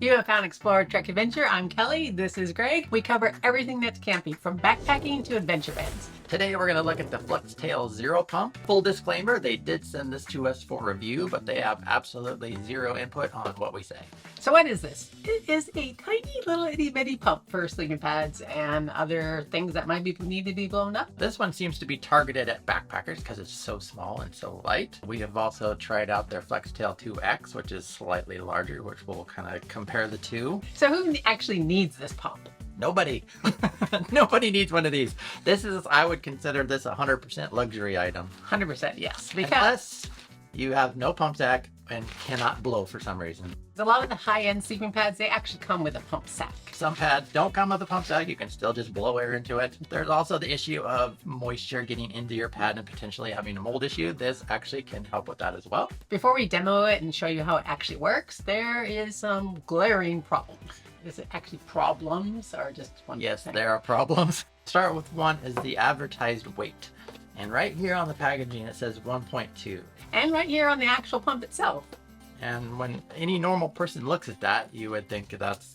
You have found Explorer Trek Adventure. I'm Kelly. This is Greg. We cover everything that's camping, from backpacking to adventure vans. Today we're going to look at the Flextail Zero Pump. Full disclaimer, they did send this to us for review, but they have absolutely zero input on what we say. So what is this? It is a tiny little itty bitty pump for sleeping pads and other things that might need to be blown up. This one seems to be targeted at backpackers because it's so small and so light. We have also tried out their Flextail 2X, which is slightly larger, which we'll kind of compare the two. So who actually needs this pump? Nobody. Nobody needs one of these. This is, I would consider this a 100% luxury item. 100% yes. Because unless you have no pump sack and cannot blow for some reason. a lot of the high-end sleeping pads, they actually come with a pump sack. Some pads don't come with a pump sack. You can still just blow air into it. There's also the issue of moisture getting into your pad and potentially having a mold issue. This actually can help with that as well. Before we demo it and show you how it actually works, there is some glaring problems. Is it actually problems or just one? Yes, thing? there are problems. Start with one is the advertised weight. And right here on the packaging, it says 1.2. And right here on the actual pump itself. And when any normal person looks at that, you would think that's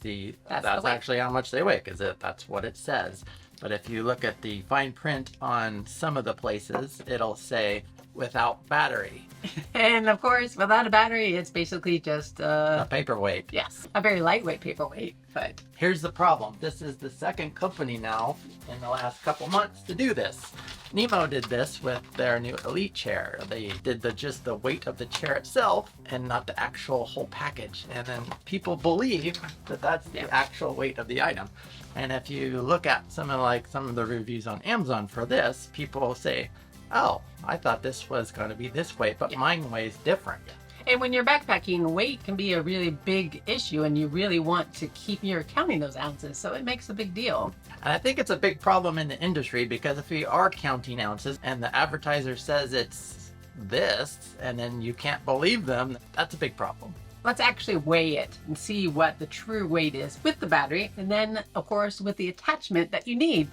actually how much they weigh, because that's what it says. But if you look at the fine print on some of the places, it'll say without battery. And of course, without a battery, it's basically just A paperweight. yes, a very lightweight paperweight. But Here's the problem. This is the second company now in the last couple months to do this. Nemo did this with their new Elite chair. They did just the weight of the chair itself and not the actual whole package. And then people believe that that's the actual weight of the item. And if you look at some of the reviews on Amazon for this, people say, oh, I thought this was going to be this weight, but mine weighs different. and when you're backpacking, weight can be a really big issue, and you really want to keep your counting those ounces, so it makes a big deal. And I think it's a big problem in the industry, because if we are counting ounces and the advertiser says it's this, and then you can't believe them, that's a big problem. Let's actually weigh it and see what the true weight is with the battery, and then of course with the attachment that you need.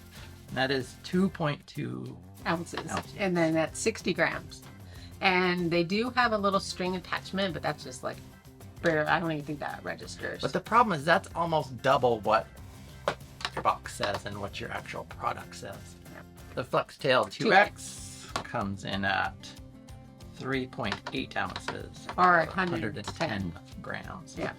And that is 2.2 ounces. And then that's 60 grams. And they do have a little string attachment, but that's just like, I don't even think that registers. But the problem is that's almost double what your box says and what your actual product says. The Flextail 2X comes in at 3.8 ounces. Or 110 grams. Yeah.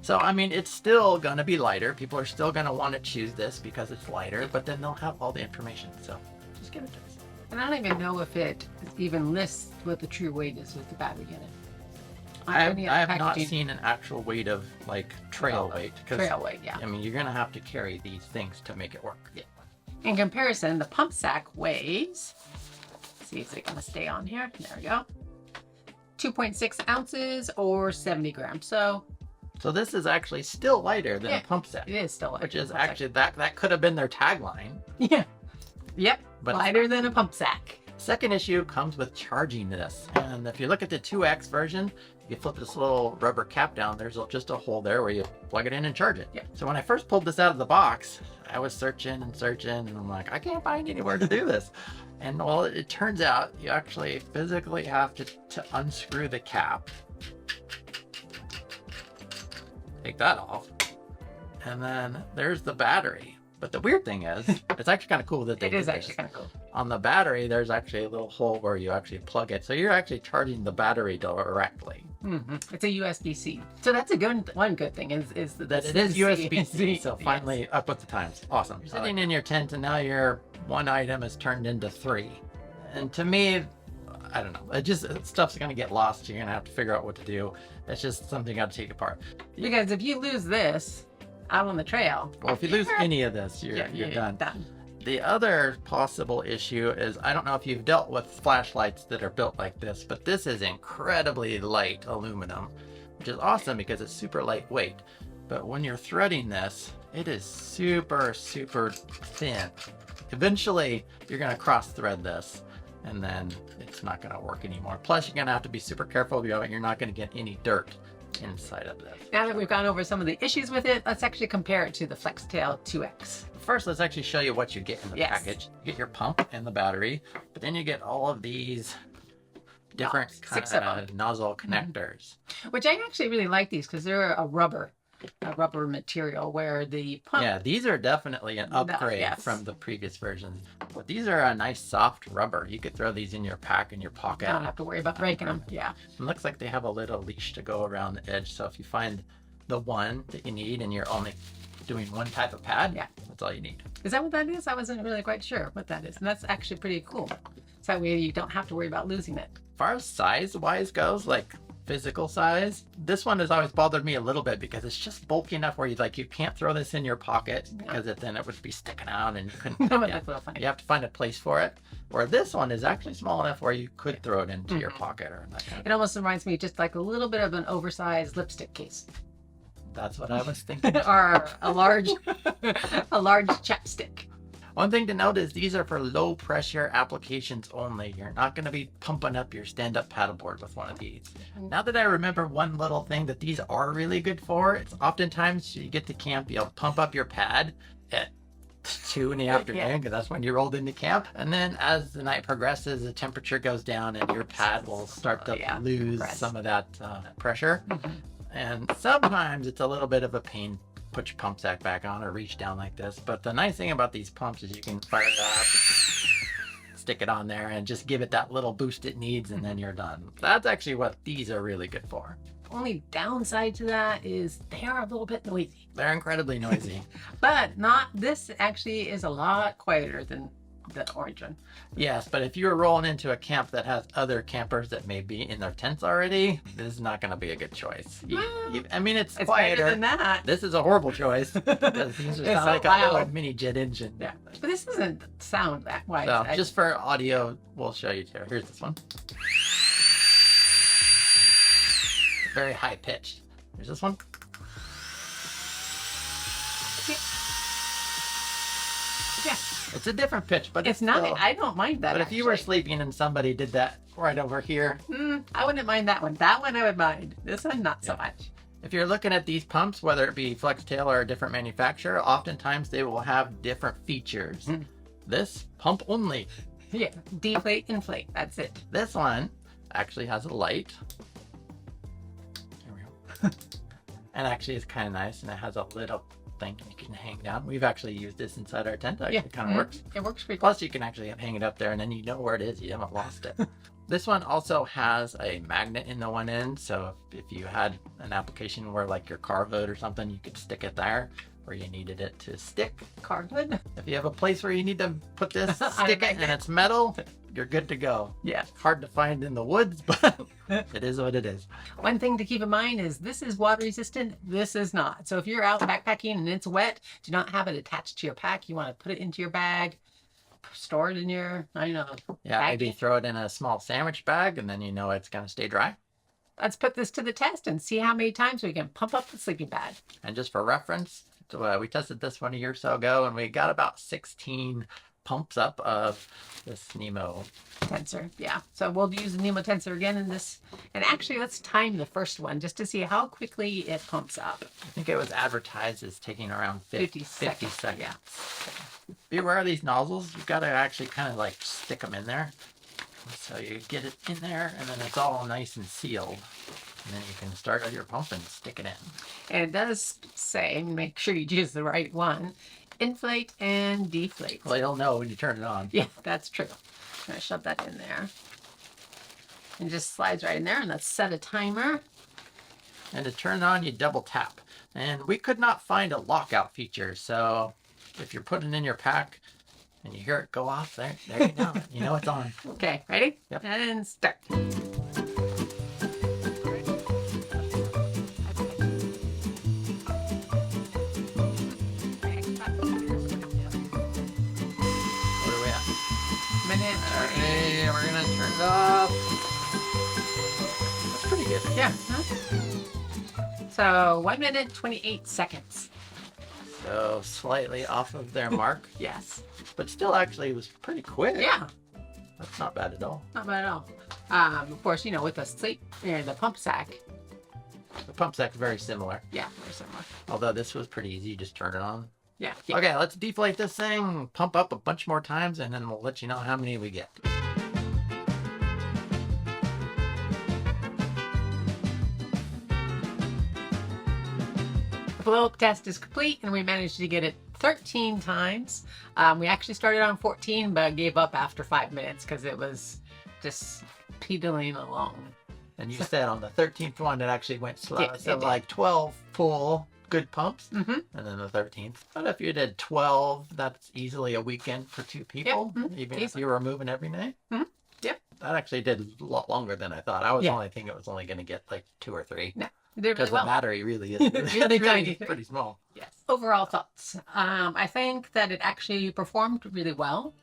So, I mean, it's still going to be lighter. People are still going to want to choose this because it's lighter, but then they'll have all the information. So just give it to us. And I don't even know if it even lists what the true weight is with the battery in it. I have not seen an actual weight of like trail weight. Trail weight, yeah. I mean, you're going to have to carry these things to make it work. Yeah. In comparison, the pump sack weighs, let's see if it's going to stay on here. There we go. 2.6 ounces or 70 grams. So this is actually still lighter than a pump sack. It is still lighter. Which is actually, that could have been their tagline. Yeah. Yep. But lighter than a pump sack. Second issue comes with charging this. And if you look at the 2X version, you flip this little rubber cap down, there's just a hole there where you plug it in and charge it. Yeah. So when I first pulled this out of the box, I was searching, and I'm like, I can't find anywhere to do this. And well, it turns out you actually physically have to unscrew the cap. Take that off. And then there's the battery. But the weird thing is, it's actually kind of cool that they did this. It is actually kind of cool. On the battery, there's actually a little hole where you actually plug it. So you're actually charging the battery directly. Mm-hmm. It's a USB-C. So that's one good thing is that it is USB-C. So finally up with the times. Awesome. You're sitting in your tent and now your one item has turned into 3. And to me, I don't know. Stuff's going to get lost. You're going to have to figure out what to do. It's just something you got to take apart. Because if you lose this out on the trail. Well, if you lose any of this, you're done. The other possible issue is, I don't know if you've dealt with flashlights that are built like this, but this is incredibly light aluminum, which is awesome because it's super lightweight. But when you're threading this, it is super, super thin. Eventually, you're going to cross thread this, and then it's not going to work anymore. Plus, you're going to have to be super careful because you're not going to get any dirt inside of this. Now that we've gone over some of the issues with it, let's actually compare it to the Flextail 2X. First, let's actually show you what you get in the package. You get your pump and the battery, but then you get all of these different kind of nozzle connectors. Which I actually really like these because they're a rubber. rubber material where the pump. Yeah, these are definitely an upgrade yes. from the previous versions. But these are a nice soft rubber. You could throw these in your pack in your pocket. I don't have to worry about breaking them. Yeah. It looks like they have a little leash to go around the edge. So if you find the one that you need and you're only doing one type of pad, yeah, that's all you need. Is that what that is? I wasn't really quite sure what that is. And that's actually pretty cool. So that way you don't have to worry about losing it. As far as size-wise goes, like physical size, this one has always bothered me a little bit because it's just bulky enough where you can't throw this in your pocket because then it would be sticking out and you couldn't. You have to find a place for it. Where this one is actually small enough where you could throw it into your pocket or that kind of. It almost reminds me just like a little bit of an oversized lipstick case. That's what I was thinking. Or a large chapstick. One thing to note is these are for low pressure applications only. You're not going to be pumping up your stand-up paddleboard with one of these. Now that I remember one little thing that these are really good for, it's oftentimes you get to camp, you'll pump up your pad at 2 in the afternoon because that's when you rolled into camp. And then as the night progresses, the temperature goes down and your pad will start to lose some of that pressure. And sometimes it's a little bit of a pain. Put your pump sack back on or reach down like this. But the nice thing about these pumps is you can fire it up, stick it on there, and just give it that little boost it needs, and then you're done. That's actually what these are really good for. Only downside to that is they are a little bit noisy. They're incredibly noisy. But not, this actually is a lot quieter than the orange one. Yes, but if you're rolling into a camp that has other campers that may be in their tents already, this is not going to be a good choice. I mean, it's quieter than that. This is a horrible choice because these are sound like a little mini jet engine. Yeah, but this doesn't sound that wide. So just for audio, we'll show you too. Here's this one. Very high pitched. Here's this one. Yeah. It's a different pitch, but it's not. Still, I don't mind that. But if you were sleeping and somebody did that right over here, I wouldn't mind that one. That one I would mind. This one, not so much. If you're looking at these pumps, whether it be Flextail or a different manufacturer, oftentimes they will have different features. This pump only. Yeah, deflate, inflate. That's it. This one actually has a light. There we go. And actually, it's kind of nice, and it has a little thing you can hang down. We've actually used this inside our tent. It kind of works. It works pretty Plus, you can actually hang it up there, and then you know where it is. You haven't lost it. This one also has a magnet in the one end, so if you had an application where like your car hood or something, you could stick it there where you needed it to stick. Car hood? If you have a place where you need to put this, stick it, and it's metal, you're good to go. Yeah. Hard to find in the woods, but it is what it is. One thing to keep in mind is this is water resistant, this is not. So if you're out backpacking and it's wet, do not have it attached to your pack. You want to put it into your bag, store it in your, I don't know. Yeah, bag. Maybe throw it in a small sandwich bag and then you know it's going to stay dry. Let's put this to the test and see how many times we can pump up the sleeping bag. And just for reference, we tested this 1 year or so ago and we got about 16 pumps up of this Nemo tensor. Yeah, so we'll use the Nemo tensor again in this, and actually let's time the first one just to see how quickly it pumps up. I think it was advertised as taking around 50 seconds. Yeah. Be aware of these nozzles. You've got to actually kind of like stick them in there, so you get it in there and then it's all nice and sealed, and then you can start your pump and stick it in. And it does say, make sure you choose the right one, inflate and deflate. Well, you'll know when you turn it on. Yeah, that's true. I'm going to shove that in there. And just slides right in there, and let's set a timer. And to turn it on, you double tap. And we could not find a lockout feature, so if you're putting it in your pack and you hear it go off, there you go. You know it's on. Okay, ready? Yep. And start. Alright, we're gonna turn it off. That's pretty good. Yeah. So 1 minute 28 seconds. So slightly off of their mark. Yes. But still actually it was pretty quick. Yeah. That's not bad at all. Not bad at all. Of course, you know, with the the pump sack. The pump sack is very similar. Yeah, very similar. Although this was pretty easy, you just turn it on. Yeah. Okay, let's deflate this thing, pump up a bunch more times, and then we'll let you know how many we get. blow up test is complete, and we managed to get it 13 times. We actually started on 14, but gave up after 5 minutes because it was just pedaling along. And you said on the 13th one it actually went slow. Yeah, so like 12 full good pumps, Mm-hmm. and then the 13th. But if you did 12, that's easily a weekend for 2 people, Yep. even Easy. if you were moving every night. Mm-hmm. Yep. That actually did a lot longer than I thought. I was Yeah. only thinking it was only going to get like 2 or 3. No, it did Because really well. the battery really is Really tiny. pretty small. Yes. Overall thoughts. I think that it actually performed really well.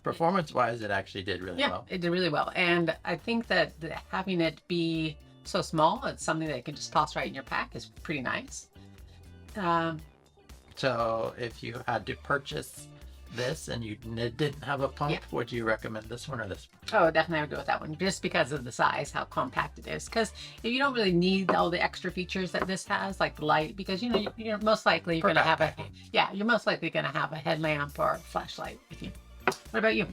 Performance-wise, it actually did really well. It did really well. And I think that having it be so small, it's something that you can just toss right in your pack, is pretty nice. So if you had to purchase this and you didn't have a pump, would you recommend this one or this one? Oh, definitely I would go with that one, just because of the size, how compact it is. Because if you don't really need all the extra features that this has, like the light, because you're most likely going to have you're most likely going to have a headlamp or a flashlight. What about you?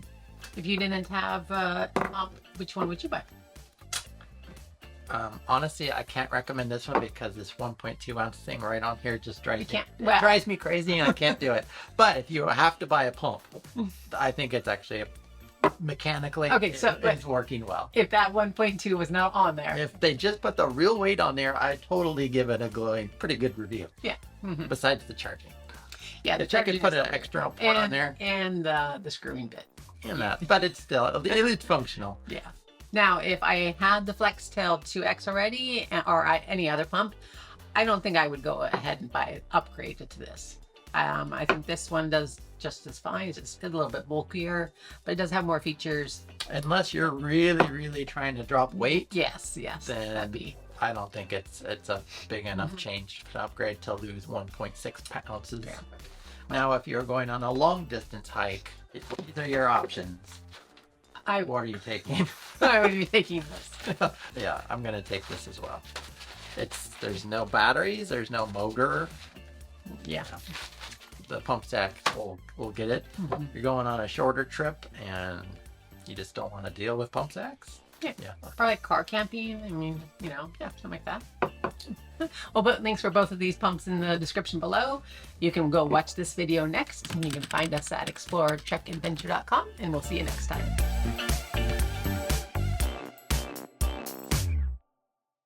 If you didn't have a pump, which one would you buy? Honestly, I can't recommend this one because this 1.2 ounce thing right on here just drives me crazy, and I can't do it. But if you have to buy a pump, I think it's actually mechanically it's working well. If that 1.2 was not on there, if they just put the real weight on there, I'd totally give it a glowing, pretty good review. Yeah. Mm-hmm. Besides the charging. Yeah, if they could put an external port on there and the screwing bit. And that, but it's it's functional. Yeah. Now, if I had the Flextail 2X already, or any other pump, I don't think I would go ahead and upgrade it to this. I think this one does just as fine. It's just a little bit bulkier, but it does have more features. Unless you're really, really trying to drop weight. Yes, then that'd be. I don't think it's a big enough change to upgrade to lose 1.6 ounces. Yeah. Now, if you're going on a long distance hike, these are your options. What are you taking? I would be taking this. Yeah, I'm gonna take this as well. There's no batteries, there's no motor. Yeah. The pump stack will get it. Mm-hmm. You're going on a shorter trip and you just don't want to deal with pump stacks. Yeah. Or like car camping. I mean, something like that. We'll put links for both of these pumps in the description below. You can go watch this video next, and you can find us at exploretrekadventure.com, and we'll see you next time.